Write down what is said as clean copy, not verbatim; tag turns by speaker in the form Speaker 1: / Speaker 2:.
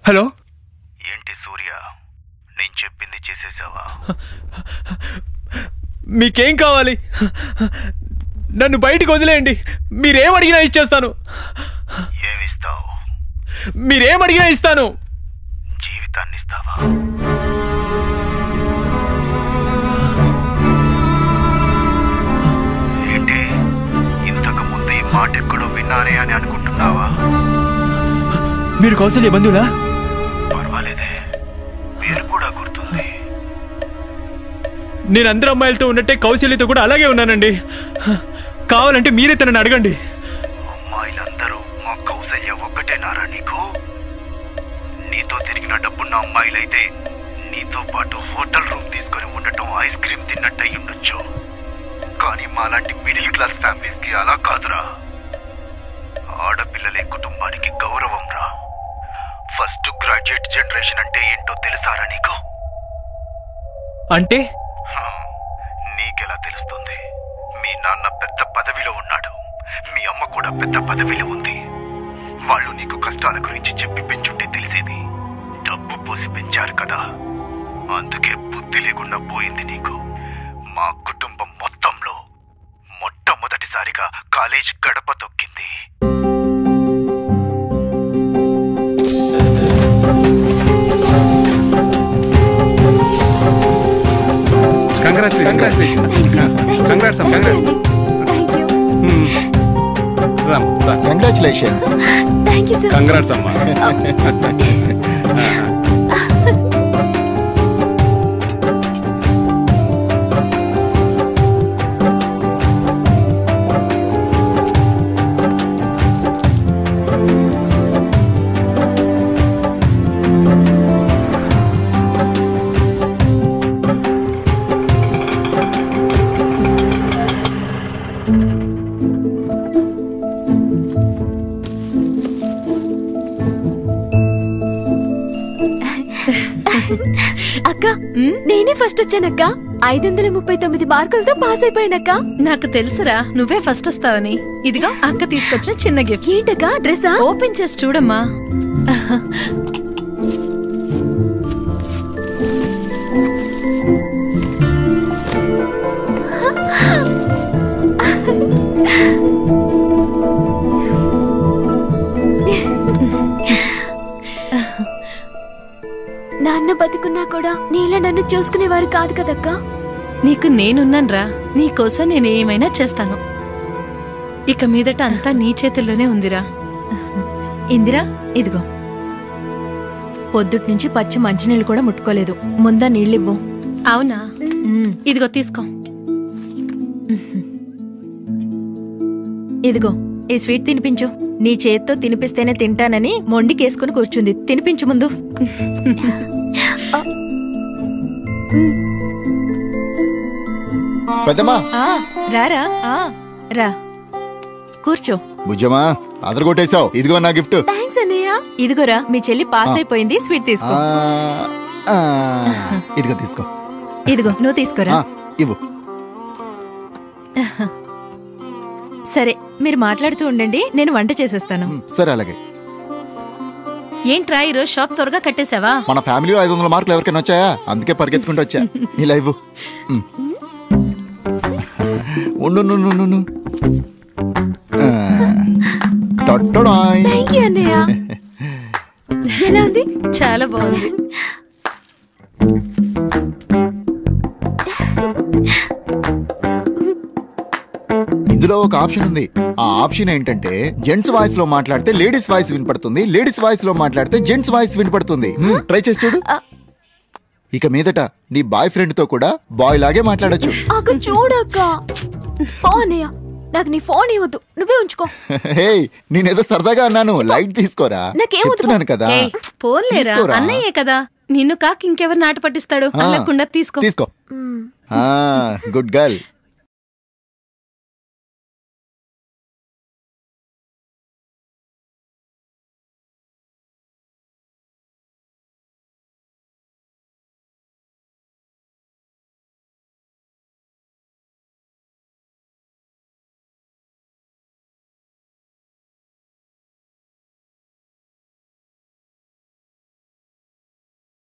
Speaker 1: Hello.
Speaker 2: ఏంటి సూర్య, నేను చెప్పింది చేసేసావా?
Speaker 1: మీకేం కావాలి? నన్ను బయటికి వదిలేయండి. మీరేం అడిగినా ఇచ్చేస్తాను.
Speaker 2: ఏమిస్తావు?
Speaker 1: మీరేం అడిగినా ఇస్తాను.
Speaker 2: జీవితాన్ని ఇస్తావా? ఏంటి, ఇంతకు ముందు ఈ మాట ఎక్కడో విన్నానే అని అనుకుంటున్నావా?
Speaker 1: మీరు కౌసల్య బంధువులా?
Speaker 2: పర్వాలేదే, పేరు కూడా గుర్తుంది.
Speaker 1: నేను అందరు అమ్మాయిలతో ఉన్నట్టే కౌశల్యతో కూడా అలాగే ఉన్నానండి. కావాలంటే మీరే తనని అడగండి.
Speaker 2: అమ్మాయిలందరూ మా కౌసల్య ఒక్కటేనారా నీకు? నీతో తిరిగిన డబ్బున్న అమ్మాయిలైతే నీతో పాటు హోటల్ రూమ్ తీసుకొని ఉండటం, ఐస్ క్రీమ్ తిన్నట్టు అయి ఉండొచ్చు. కానీ మాలాంటి మిడిల్ క్లాస్ ఫ్యామిలీస్ కి అలా కాదురా. ఆడపిల్లలే కుటుంబానికి గౌరవం రా. ఫస్ట్ గ్రాడ్యుయేట్ జనరేషన్ అంటే ఏంటో తెలుసారా నీకు?
Speaker 1: అంటే
Speaker 2: నీకెలా తెలుస్తుంది? మీ నాన్న పెద్ద పదవిలో ఉన్నాడు, మీ అమ్మ కూడా పెద్ద పదవిలో ఉంది. వాళ్ళు నీకు కష్టాల గురించి చెప్పి పెంచుంటే తెలిసేది. డబ్బు పోసి పెంచారు కదా, అందుకే బుద్ధి లేకుండా పోయింది నీకు. మా కుటుంబం మొత్తంలో మొట్టమొదటిసారిగా కాలేజ్ గడప తొక్కింది.
Speaker 3: కంగ్రాచులేషన్స్.
Speaker 4: కంగ్రాట్స్ అమ్మా.
Speaker 5: అక్క, నేనే ఫస్ట్ వచ్చానక్క. 539 మార్కులతో పాస్ అయిపోయానక్క.
Speaker 6: నాకు తెలుసురా నువ్వే ఫస్ట్ వస్తావని. ఇదిగో అక్క తీసుకొచ్చిన చిన్న గిఫ్ట్.
Speaker 5: ఏంటక్క? డ్రెస్సా?
Speaker 6: ఓపెన్ చేసి చూడమ్మా.
Speaker 5: నాన్న బతుకున్నా కూడా నీలా నన్ను చూసుకునేవారు కాదు కదక్క.
Speaker 6: నీకు నేనున్నాన్రా, నీకోసం నేను ఏమైనా చేస్తాను. ఇక మీదట అంతా నీ చేతుల్లోనే ఉందిరా.
Speaker 7: ఇందిరా, ఇదిగో పొద్దుటి నుంచి పచ్చి మంచినీళ్ళు కూడా ముట్టుకోలేదు. ముందా నీళ్ళివ్వు.
Speaker 6: అవునా? ఇదిగో తీసుకో.
Speaker 7: ఇదిగో ఈ స్వీట్ తినిపించు. నీ చేత్తో తినిపిస్తేనే తింటానని మొండికేసుకుని కూర్చుంది. తినిపించు ముందు.
Speaker 3: పెద్దమ్మా
Speaker 7: రారా, రా కూర్చో.
Speaker 3: బుజ్జమ్మా, అదరగొట్టేశావు. ఇదిగో నా గిఫ్ట్.
Speaker 5: థాంక్స్ అన్నయ్య.
Speaker 7: ఇదిగోరా, మీ చెల్లి పాస్ అయిపోయింది. స్వీట్ తీసుకో.
Speaker 3: ఇదిగో తీసుకో.
Speaker 7: ఇదిగో నువ్వు తీసుకోరా.
Speaker 3: ఇవ్వు.
Speaker 7: సరే, మీరు మాట్లాడుతూ ఉండండి, నేను వంట చేసేస్తాను.
Speaker 3: సరే, అలాగే.
Speaker 6: ఏంట్రా ఈరోజు షాప్ త్వరగా కట్టేశావా?
Speaker 3: మన ఫ్యామిలీలో 500 మార్కులు ఎవరికైనా వచ్చాయా? అందుకే పరిగెత్తుకుంటూ వచ్చా. ఇలా ఇవ్వు.
Speaker 5: ఎలా ఉంది?
Speaker 6: చాలా బాగుంది.
Speaker 3: ఇందులో ఒక ఆప్షన్ ఉంది. ఆ ఆప్షన్ ఏంటంటే జెంట్స్ వాయిస్ లో మాట్లాడితే లేడీస్ వాయిస్ వినపడుతుంది, లేడీస్ వాయిస్ లో మాట్లాడితే జెంట్స్ వాయిస్ వినపడుతుంది. ట్రై చేసి చూడు. ఇక మీదట నీ బాయ్ ఫ్రెండ్ తో కూడా బాయ్ లాగే మాట్లాడొచ్చు.
Speaker 5: చూడక్క, నాకు నీ ఫోన్ ఇవ్వద్దు, నువ్వే ఉంచుకో.
Speaker 3: నేనేదో సరదాగా అన్నాను, లైట్ తీసుకోరా. చెప్తున్నాను కదా.
Speaker 6: పోలేరా, అన్నయ్యే కదా. నిన్ను కాక ఇంకెవరు నాట పట్టిస్తాడు. అనకుండా తీసుకో.
Speaker 3: Good girl.